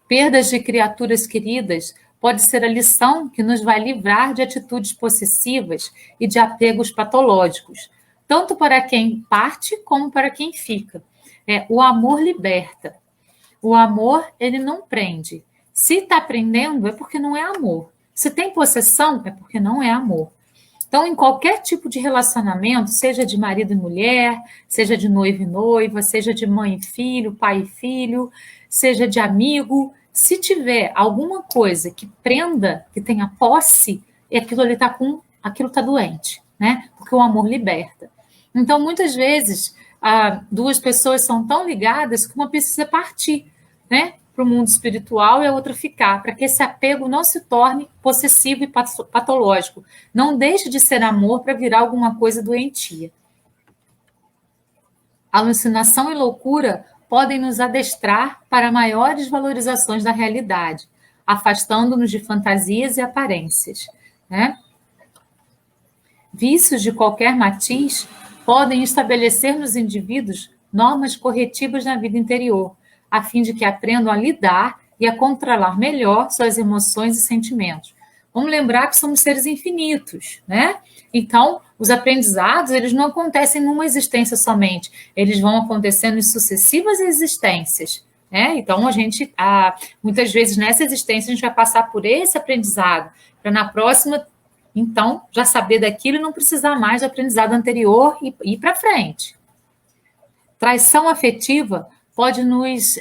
Perdas de criaturas queridas pode ser a lição que nos vai livrar de atitudes possessivas e de apegos patológicos, tanto para quem parte como para quem fica. O amor liberta. O amor, ele não prende. Se está prendendo, é porque não é amor. Se tem possessão, é porque não é amor. Então, em qualquer tipo de relacionamento, seja de marido e mulher, seja de noivo e noiva, seja de mãe e filho, pai e filho, seja de amigo, se tiver alguma coisa que prenda, que tenha posse, aquilo ali está doente, né? Porque o amor liberta. Então, muitas vezes, duas pessoas são tão ligadas que uma precisa partir, né? Para o mundo espiritual e a outra ficar, para que esse apego não se torne possessivo e patológico. Não deixe de ser amor para virar alguma coisa doentia. Alucinação e loucura podem nos adestrar para maiores valorizações da realidade, afastando-nos de fantasias e aparências, né? Vícios de qualquer matiz podem estabelecer nos indivíduos normas corretivas na vida interior, a fim de que aprendam a lidar e a controlar melhor suas emoções e sentimentos. Vamos lembrar que somos seres infinitos, né? Então, os aprendizados, eles não acontecem numa existência somente, eles vão acontecendo em sucessivas existências, né? Então, muitas vezes, nessa existência, a gente vai passar por esse aprendizado, para na próxima, então, já saber daquilo e não precisar mais do aprendizado anterior e ir para frente. Traição afetiva pode nos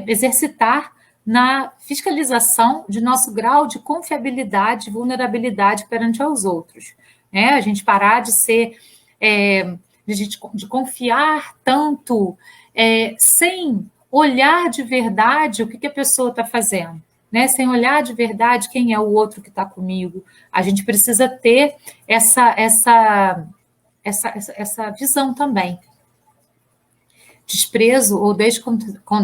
exercitar na fiscalização de nosso grau de confiabilidade e vulnerabilidade perante aos outros. A gente parar de ser, de confiar tanto, sem olhar de verdade o que a pessoa está fazendo, né? Sem olhar de verdade quem é o outro que está comigo. A gente precisa ter essa visão também. Desprezo ou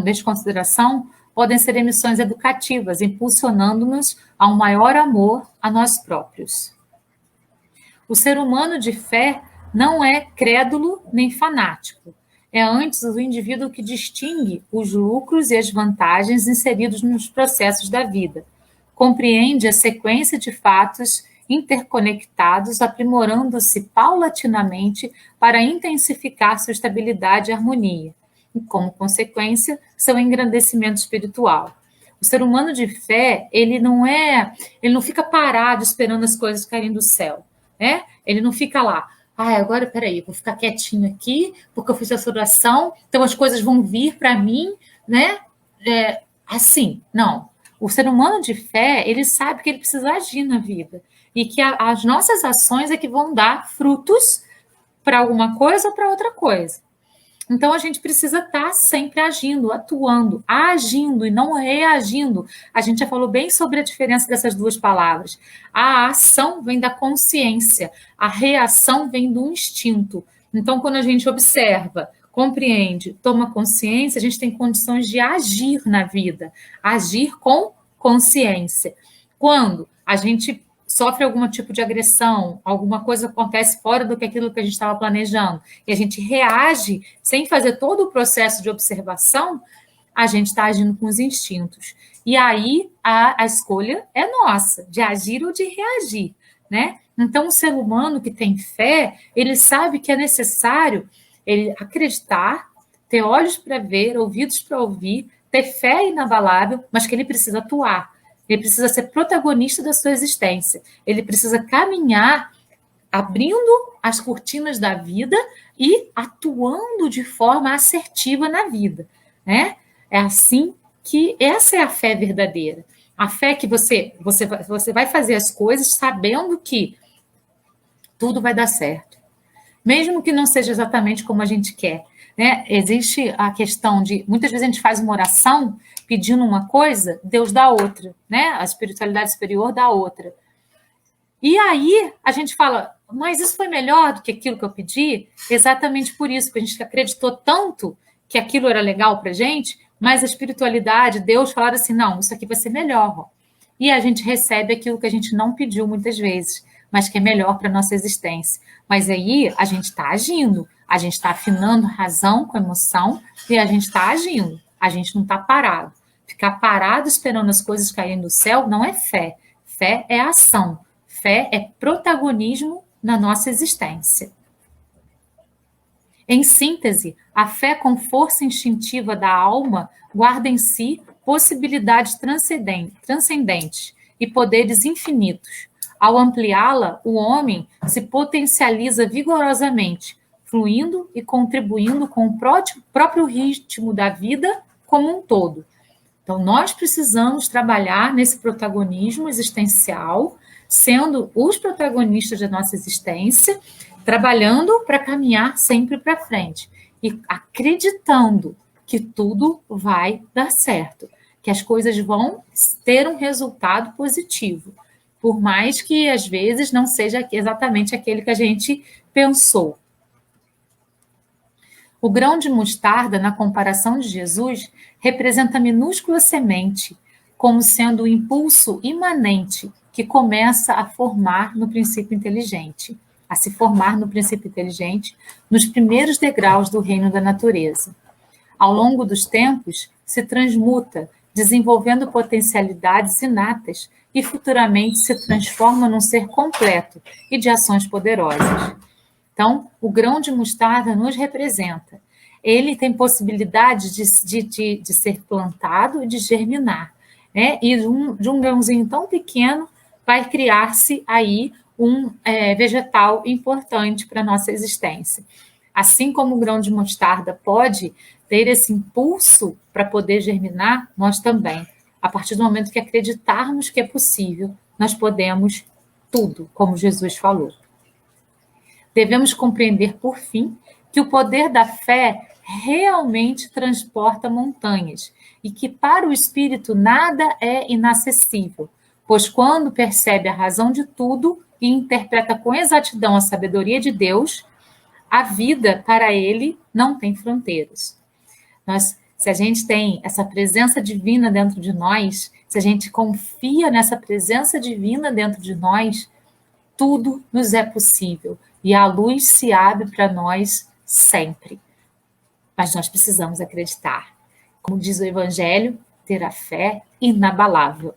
desconsideração podem ser emissões educativas, impulsionando-nos a um maior amor a nós próprios. O ser humano de fé não é crédulo nem fanático. É antes o indivíduo que distingue os lucros e as vantagens inseridos nos processos da vida. Compreende a sequência de fatos interconectados, aprimorando-se paulatinamente para intensificar sua estabilidade e harmonia, e, como consequência, seu engrandecimento espiritual. O ser humano de fé, ele não fica parado esperando as coisas caírem do céu, né? Ele não fica lá, agora, peraí, vou ficar quietinho aqui, porque eu fiz essa oração, então as coisas vão vir para mim, né? Assim, não. O ser humano de fé, ele sabe que ele precisa agir na vida e que as nossas ações é que vão dar frutos para alguma coisa ou para outra coisa. Então, a gente precisa estar sempre agindo, atuando, agindo e não reagindo. A gente já falou bem sobre a diferença dessas duas palavras. A ação vem da consciência, a reação vem do instinto. Então, quando a gente observa, compreende, toma consciência, a gente tem condições de agir na vida, agir com consciência. Quando a gente sofre algum tipo de agressão, alguma coisa acontece fora do que aquilo que a gente estava planejando, e a gente reage sem fazer todo o processo de observação, a gente está agindo com os instintos. E aí a escolha é nossa, de agir ou de reagir, né? Então, o ser humano que tem fé, ele sabe que é necessário ele acreditar, ter olhos para ver, ouvidos para ouvir, ter fé inabalável, mas que ele precisa atuar. Ele precisa ser protagonista da sua existência. Ele precisa caminhar abrindo as cortinas da vida e atuando de forma assertiva na vida, né? É assim que essa é a fé verdadeira. A fé que você vai fazer as coisas sabendo que tudo vai dar certo. Mesmo que não seja exatamente como a gente quer, né? Existe a questão de, muitas vezes a gente faz uma oração pedindo uma coisa, Deus dá outra, né? A espiritualidade superior dá outra. E aí a gente fala, mas isso foi melhor do que aquilo que eu pedi? Exatamente por isso, porque a gente acreditou tanto que aquilo era legal para a gente, mas a espiritualidade, Deus falaram assim, não, isso aqui vai ser melhor. Ó. E a gente recebe aquilo que a gente não pediu muitas vezes, mas que é melhor para a nossa existência. Mas aí a gente está agindo, a gente está afinando razão com emoção e a gente está agindo, a gente não está parado. Ficar parado esperando as coisas caírem do céu não é fé. Fé é ação. Fé é protagonismo na nossa existência. Em síntese, a fé com força instintiva da alma guarda em si possibilidades transcendentes e poderes infinitos. Ao ampliá-la, o homem se potencializa vigorosamente, fluindo e contribuindo com o próprio ritmo da vida como um todo. Então, nós precisamos trabalhar nesse protagonismo existencial, sendo os protagonistas da nossa existência, trabalhando para caminhar sempre para frente e acreditando que tudo vai dar certo, que as coisas vão ter um resultado positivo, por mais que às vezes não seja exatamente aquele que a gente pensou. O grão de mostarda, na comparação de Jesus, representa a minúscula semente, como sendo o impulso imanente que começa a formar no princípio inteligente, a se formar no princípio inteligente nos primeiros degraus do reino da natureza. Ao longo dos tempos, se transmuta, desenvolvendo potencialidades inatas e futuramente se transforma num ser completo e de ações poderosas. Então, o grão de mostarda nos representa. Ele tem possibilidade de ser plantado e de germinar. Né? E de um grãozinho tão pequeno vai criar-se aí um vegetal importante para a nossa existência. Assim como o grão de mostarda pode ter esse impulso para poder germinar, nós também. A partir do momento que acreditarmos que é possível, nós podemos tudo, como Jesus falou. Devemos compreender, por fim, que o poder da fé realmente transporta montanhas e que para o espírito nada é inacessível, pois quando percebe a razão de tudo e interpreta com exatidão a sabedoria de Deus, a vida para ele não tem fronteiras. Nós se a gente tem essa presença divina dentro de nós, se a gente confia nessa presença divina dentro de nós, tudo nos é possível. E a luz se abre para nós sempre. Mas nós precisamos acreditar. Como diz o Evangelho, ter a fé inabalável.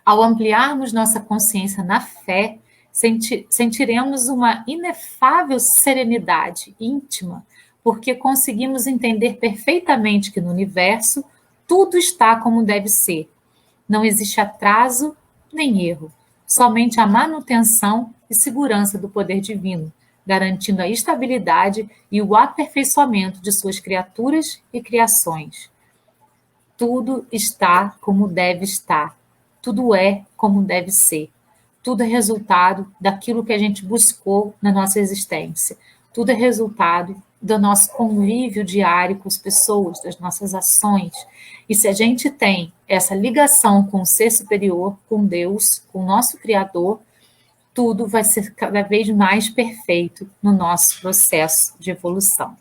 Ao ampliarmos nossa consciência na fé, sentiremos uma inefável serenidade íntima, porque conseguimos entender perfeitamente que no universo tudo está como deve ser. Não existe atraso nem erro, somente a manutenção e segurança do poder divino, garantindo a estabilidade e o aperfeiçoamento de suas criaturas e criações. Tudo está como deve estar, tudo é como deve ser. Tudo é resultado daquilo que a gente buscou na nossa existência. Tudo é resultado do nosso convívio diário com as pessoas, das nossas ações. E se a gente tem essa ligação com o ser superior, com Deus, com o nosso Criador, tudo vai ser cada vez mais perfeito no nosso processo de evolução.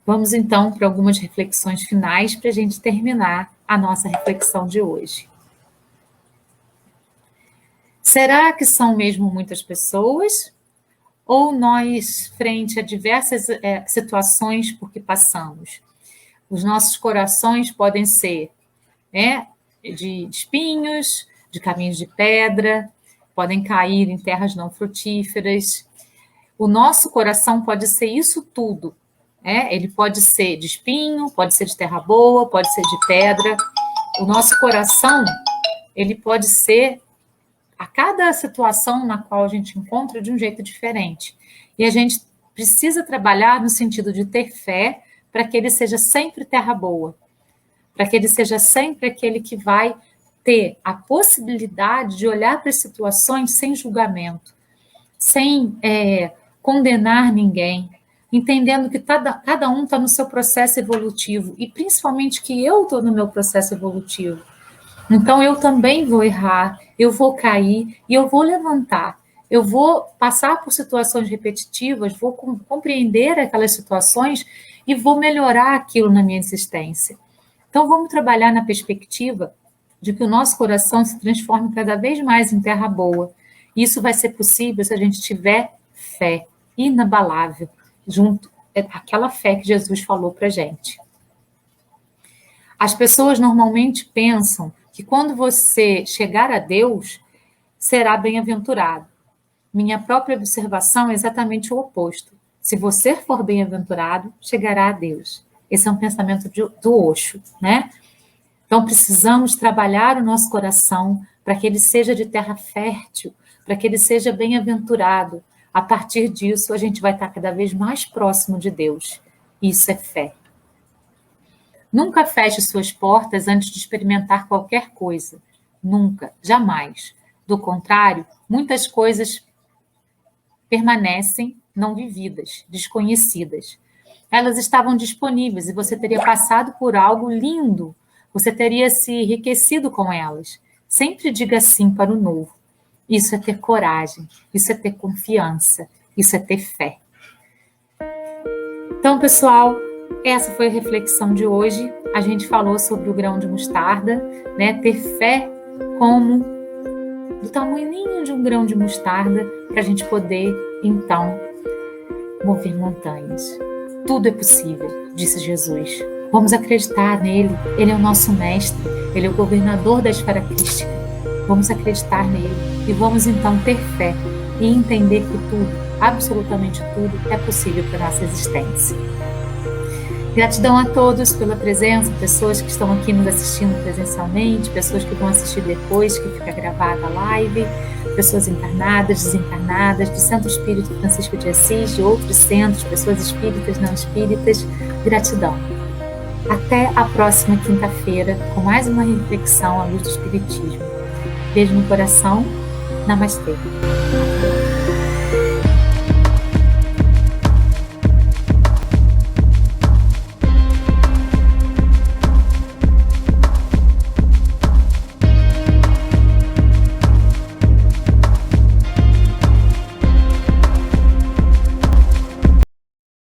Vamos então para algumas reflexões finais para a gente terminar a nossa reflexão de hoje. Será que são mesmo muitas pessoas? Ou nós, frente a diversas situações por que passamos? Os nossos corações podem ser de espinhos, de caminhos de pedra, podem cair em terras não frutíferas. O nosso coração pode ser isso tudo. Ele pode ser de espinho, pode ser de terra boa, pode ser de pedra. O nosso coração, ele pode ser a cada situação na qual a gente encontra de um jeito diferente. E a gente precisa trabalhar no sentido de ter fé para que ele seja sempre terra boa, para que ele seja sempre aquele que vai ter a possibilidade de olhar para as situações sem julgamento, sem condenar ninguém, entendendo que cada um está no seu processo evolutivo, e principalmente que eu estou no meu processo evolutivo. Então, eu também vou errar, eu vou cair e eu vou levantar. Eu vou passar por situações repetitivas, vou compreender aquelas situações e vou melhorar aquilo na minha existência. Então, vamos trabalhar na perspectiva de que o nosso coração se transforme cada vez mais em terra boa. Isso vai ser possível se a gente tiver fé inabalável, junto àquela fé que Jesus falou para a gente. As pessoas normalmente pensam que quando você chegar a Deus, será bem-aventurado. Minha própria observação é exatamente o oposto. Se você for bem-aventurado, chegará a Deus. Esse é um pensamento do Osho, né? Então, precisamos trabalhar o nosso coração para que ele seja de terra fértil, para que ele seja bem-aventurado. A partir disso, a gente vai estar cada vez mais próximo de Deus. Isso é fé. Nunca feche suas portas antes de experimentar qualquer coisa. Nunca, jamais. Do contrário, muitas coisas permanecem não vividas, desconhecidas. Elas estavam disponíveis e você teria passado por algo lindo. Você teria se enriquecido com elas. Sempre diga sim para o novo. Isso é ter coragem, isso é ter confiança, isso é ter fé. Então, pessoal, essa foi a reflexão de hoje. A gente falou sobre o grão de mostarda, né? Ter fé como do tamanho de um grão de mostarda para a gente poder, então, mover montanhas. Tudo é possível, disse Jesus. Vamos acreditar nele. Ele é o nosso mestre. Ele é o governador da esfera crística. Vamos acreditar nele e vamos, então, ter fé e entender que tudo, absolutamente tudo, é possível para a nossa existência. Gratidão a todos pela presença, pessoas que estão aqui nos assistindo presencialmente, pessoas que vão assistir depois, que fica gravada a live, pessoas encarnadas, desencarnadas, do Centro Espírita Francisco de Assis, de outros centros, pessoas espíritas, não espíritas. Gratidão. Até a próxima quinta-feira, com mais uma reflexão à luz do Espiritismo. Beijo no coração. Namastê.